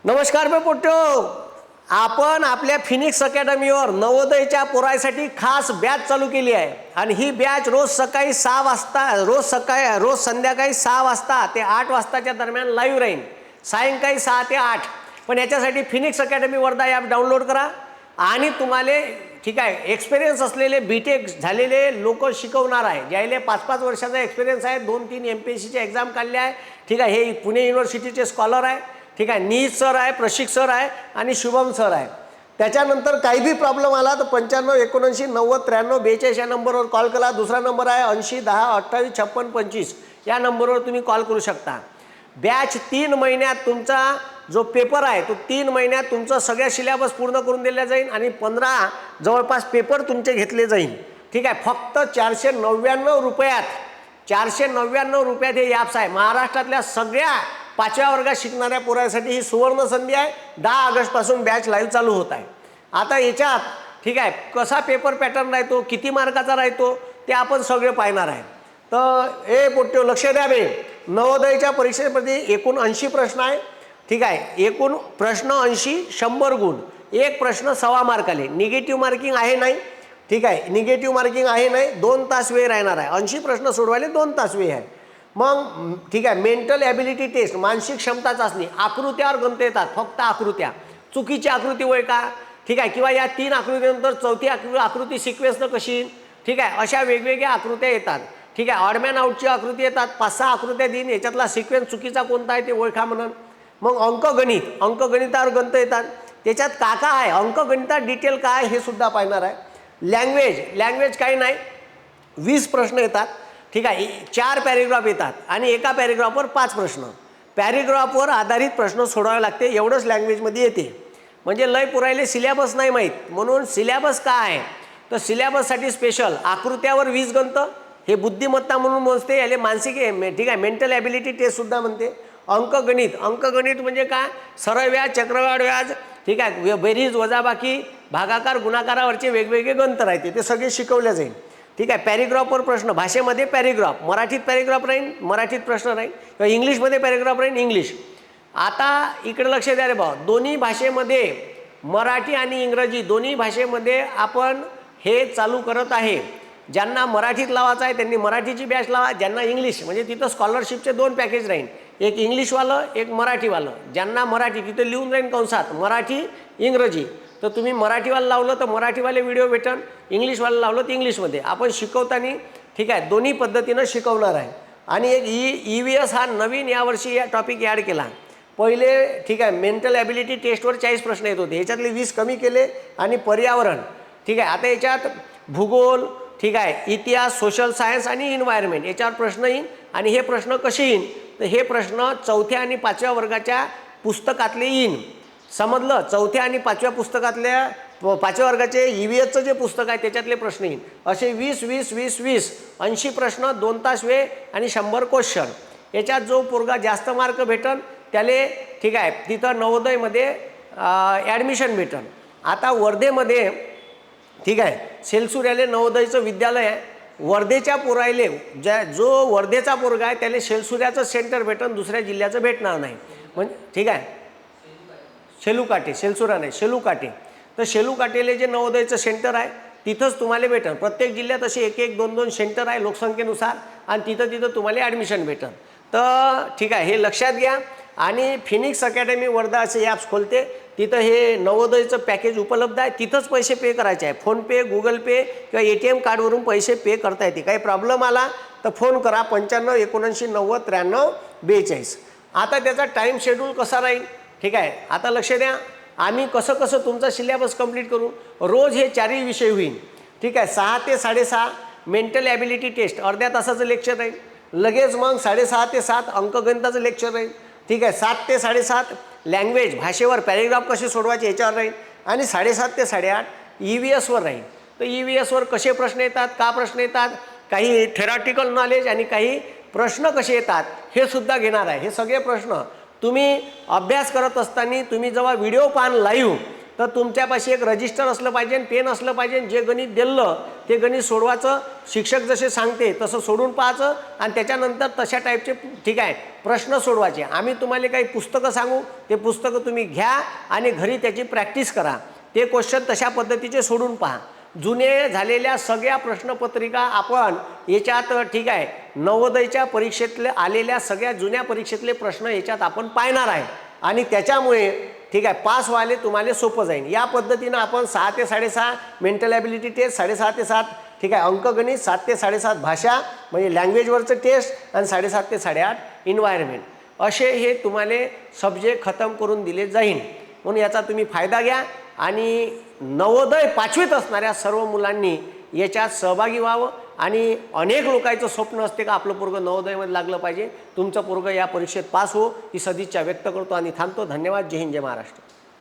नमस्कार मी पोट्टो. आपण आपल्या फिनिक्स अकॅडमीवर नवोदयच्या पोरायसाठी खास बॅच चालू केली आहे आणि ही बॅच रोज संध्याकाळी 6 वाजता ते 8 वाजताच्या दरम्यान लाईव्ह राहील. सायंकाळी 6 ते 8. पण याच्यासाठी Phoenix academy Wardha app download करा आणि तुम्हाला ठीक आहे एक्सपिरियन्स असलेले बीटेक झालेले लोक शिकवणार आहे, ज्याले 5-5 वर्षाचा एक्सपिरियन्स आहे, 2-3 MPSCचे एक्झाम काढले आहे. ठीक आहे, हे पुणे युनिव्हर्सिटीचे स्कॉलर आहे. ठीक आहे, नीज सर आहे, प्रशिक सर आहे आणि शुभम सर आहे. त्याच्यानंतर काही बी प्रॉब्लेम आला तर 95 79 90 93 42 या नंबरवर कॉल करा. दुसरा नंबर आहे 80 10 28 56 25. या नंबरवर तुम्ही कॉल करू शकता. बॅच 3 महिन्यात तुमचा जो पेपर आहे तो 3 महिन्यात तुमचा सगळ्या सिलेबस पूर्ण करून दिला जाईल आणि 15 जवळपास पेपर तुमचे घेतले जाईल. ठीक आहे, फक्त 499 रुपयात 499 रुपयात हे ॲप्स आहे. महाराष्ट्रातल्या सगळ्या 5व्या वर्गात शिकणाऱ्या पोरांसाठी ही सुवर्ण संधी आहे. 10 ऑगस्टपासून बॅच लाईव्ह चालू होत आहे. आता याच्यात ठीक आहे कसा पेपर पॅटर्न राहतो, किती मार्काचा राहतो ते आपण सगळे पाहणार आहे. तर पोट्टे लक्ष द्या बे. नवोदयच्या परीक्षेमध्ये एकूण 80 प्रश्न आहे. ठीक आहे, एकूण प्रश्न 80, 100 गुण. एक प्रश्न 1.25 मार्काले. निगेटिव्ह मार्किंग आहे नाही. ठीक आहे, निगेटिव्ह मार्किंग आहे नाही. 2 तास वेळ राहणार आहे. 80 प्रश्न सोडवायला 2 तास वेळ आहे. मग ठीक आहे, मेंटल ॲबिलिटी टेस्ट, मानसिक क्षमता चाचणी. आकृत्यावर गणता येतात, फक्त आकृत्या. चुकीची आकृती होय का, ठीक आहे, किंवा या 3 आकृतीनंतर चौथी आकृती सिक्वेन्सनं कशी. ठीक आहे, अशा वेगवेगळ्या आकृत्या येतात. ठीक आहे, ऑडमॅन आउटची आकृती येतात. 5-6 आकृत्या देईन, याच्यातला सिक्वेन्स चुकीचा कोणता आहे ते ओळखा म्हणून. मग अंकगणितावर गणता येतात. त्याच्यात का आहे, अंकगणितात डिटेल काय हे सुद्धा पाहणार आहे. लँग्वेज काही नाही, 20 प्रश्न येतात. ठीक आहे, 4 पॅरेग्राफ येतात आणि एका पॅरेग्राफवर 5 प्रश्न. पॅरेग्राफवर आधारित प्रश्न सोडवावे लागते. एवढंच लँग्वेजमध्ये येते. म्हणजे लय पुरायले सिलेबस नाही माहीत. म्हणून सिलेबस काय आहे तर सिलेबससाठी स्पेशल आकृत्यावर 20 गणतं. हे बुद्धिमत्ता म्हणून मोजते. याले मानसिक ठीक आहे मेंटल ॲबिलिटी टेस्टसुद्धा म्हणते. अंकगणित म्हणजे काय, सरळ व्याज, चक्रवाढ व्याज. ठीक आहे, बेरीज, वजाबाकी, भागाकार, गुणाकारावरचे वेगवेगळे गणित राहते, ते सगळे शिकवले जाईल. ठीक आहे, पॅरेग्राफवर प्रश्न. भाषेमध्ये पॅरेग्राफ, मराठीत पॅरेग्राफ राहील, मराठीत प्रश्न राहील, किंवा इंग्लिशमध्ये पॅरेग्राफ राहील, इंग्लिश. आता इकडे लक्ष द्या रे भाऊ. दोन्ही भाषेमध्ये, मराठी आणि इंग्रजी दोन्ही भाषेमध्ये आपण हे चालू करत आहे. ज्यांना मराठीत लावायचं आहे त्यांनी मराठीची बॅच लावा. ज्यांना इंग्लिश म्हणजे तिथं स्कॉलरशिपचे 2 पॅकेज राहील, एक इंग्लिशवालं एक मराठीवालं. ज्यांना मराठी तिथं लिहून राहील कंसात मराठी इंग्रजी, तर तुम्ही मराठीवाला लावलं तर मराठीवाले व्हिडिओ भेटन, इंग्लिशवाला लावलं तर इंग्लिशमध्ये. आपण शिकवताना ठीक आहे दोन्ही पद्धतीनं शिकवणार आहे. आणि एक EVS हा नवीन यावर्षी या टॉपिक ॲड केला. पहिले ठीक आहे मेंटल ॲबिलिटी टेस्टवर 40 प्रश्न येत होते, याच्यातले 20 कमी केले. आणि पर्यावरण ठीक आहे, आता याच्यात भूगोल, ठीक आहे, इतिहास, सोशल सायन्स आणि इन्व्हायरमेंट याच्यावर प्रश्न येईल. आणि हे प्रश्न कसे येईल तर हे प्रश्न 4थ्या आणि 5व्या वर्गाच्या पुस्तकातले येईल. समजलं, 4थ्या आणि 5व्या पुस्तकातल्या 5व्या वर्गाचे EVSचं जे पुस्तक आहे त्याच्यातले प्रश्न येईल. असे 20 80 प्रश्न, 2 तास वेळ आणि 100 क्वेश्चन. याच्यात जो पोरगा जास्त मार्क भेटन त्याले ठीक आहे तिथं नवोदयमध्ये ॲडमिशन भेटन. आता वर्धेमध्ये ठीक आहे सेलसुऱ्याले नवोदयचं विद्यालय आहे. वर्धेच्या पोरायले जो वर्धेचा पोरगा आहे त्याला सेलसुऱ्याचं सेंटर भेटन, दुसऱ्या जिल्ह्याचं भेटणार नाही. म्हणजे ठीक आहे, सेलुकाटे नाही, शेलुकाटे. तर शेलुकाटेले जे नवोदयचं सेंटर आहे तिथंच तुम्हाला भेटन. प्रत्येक जिल्ह्यात असे 1-1 2-2 सेंटर आहे लोकसंख्येनुसार, आणि तिथं तुम्हाला ॲडमिशन भेटन. तर ठीक आहे हे लक्षात घ्या. आणि फिनिक्स अकॅडमी वर्धा असे ॲप्स खोलते, तिथं हे नवोदयचं पॅकेज उपलब्ध आहे. तिथंच पैसे पे करायचे आहे. फोनपे, गुगल पे किंवा ATM कार्डवरून पैसे पे करता येते. काही प्रॉब्लेम आला तर फोन करा 95 79 90 93 42. आता त्याचा टाईम शेड्यूल कसा राहील ठीक आहे. आता लक्ष द्या, आम्ही कसं तुमचा सिलेबस कंप्लीट करू. रोज हे 4ही विषय होईल. ठीक आहे, 6 ते 6:30 मेंटल ॲबिलिटी टेस्ट अर्ध्या तासाचं लेक्चर राहील. लगेच मग 6:30 ते 7 अंकगणिताचं लेक्चर राहील. ठीक आहे, 7 ते 7:30 लँग्वेज, भाषेवर पॅरेग्राफ कसे सोडवायचे याच्यावर राहील. आणि 7:30 ते 8:30 EVSवर राहील. तर EVSवर कसे प्रश्न येतात, का प्रश्न येतात, काही थेरॉटिकल नॉलेज आणि काही प्रश्न कसे येतात हे सुद्धा घेणार आहे. हे सगळे प्रश्न तुम्ही अभ्यास करत असताना तुम्ही जेव्हा व्हिडिओ पाहाल लाईव्ह तर तुमच्यापाशी एक रजिस्टर असलं पाहिजे, पेन असलं पाहिजे. जे गणित दिलं ते गणित सोडवायचं, शिक्षक जसे सांगते तसं सोडून पाहायचं आणि त्याच्यानंतर तशा टाईपचे ठीक आहे प्रश्न सोडवायचे. आम्ही तुम्हाला काही पुस्तकं सांगू, ते पुस्तकं तुम्ही घ्या आणि घरी त्याची प्रॅक्टिस करा. ते क्वेश्चन तशा पद्धतीचे सोडून पहा. जुने झालेल्या सगळ्या प्रश्नपत्रिका आपण याच्यात ठीक आहे नवोदयच्या परीक्षेतले आलेल्या सगळ्या जुन्या परीक्षेतले प्रश्न याच्यात आपण पाहणार आहे आणि त्याच्यामुळे ठीक आहे पास व्हायला तुम्हाला सोपं जाईल. या पद्धतीनं आपण 6 ते 6.5 मेंटल ॲबिलिटी टेस्ट, 6.5 ते 7 ठीक आहे अंकगणित, 7 ते 7.5 भाषा म्हणजे लँग्वेजवरचं टेस्ट आणि 7.5 ते 8.5 इन्व्हायरमेंट असे हे तुम्हाला सब्जेक्ट खतम करून दिले जाईल. म्हणून याचा तुम्ही फायदा घ्या आणि नवोदय 5वीत असणाऱ्या सर्व मुलांनी याच्यात सहभागी व्हावं. आणि अनेक लोकांचं स्वप्न असते का आपलं पोरगं नवोदयमध्ये लागलं पाहिजे. तुमचं पोरगं या परीक्षेत पास हो ही सदिच्छा व्यक्त करतो आणि थांबतो. धन्यवाद. जय हिंद, जय महाराष्ट्र.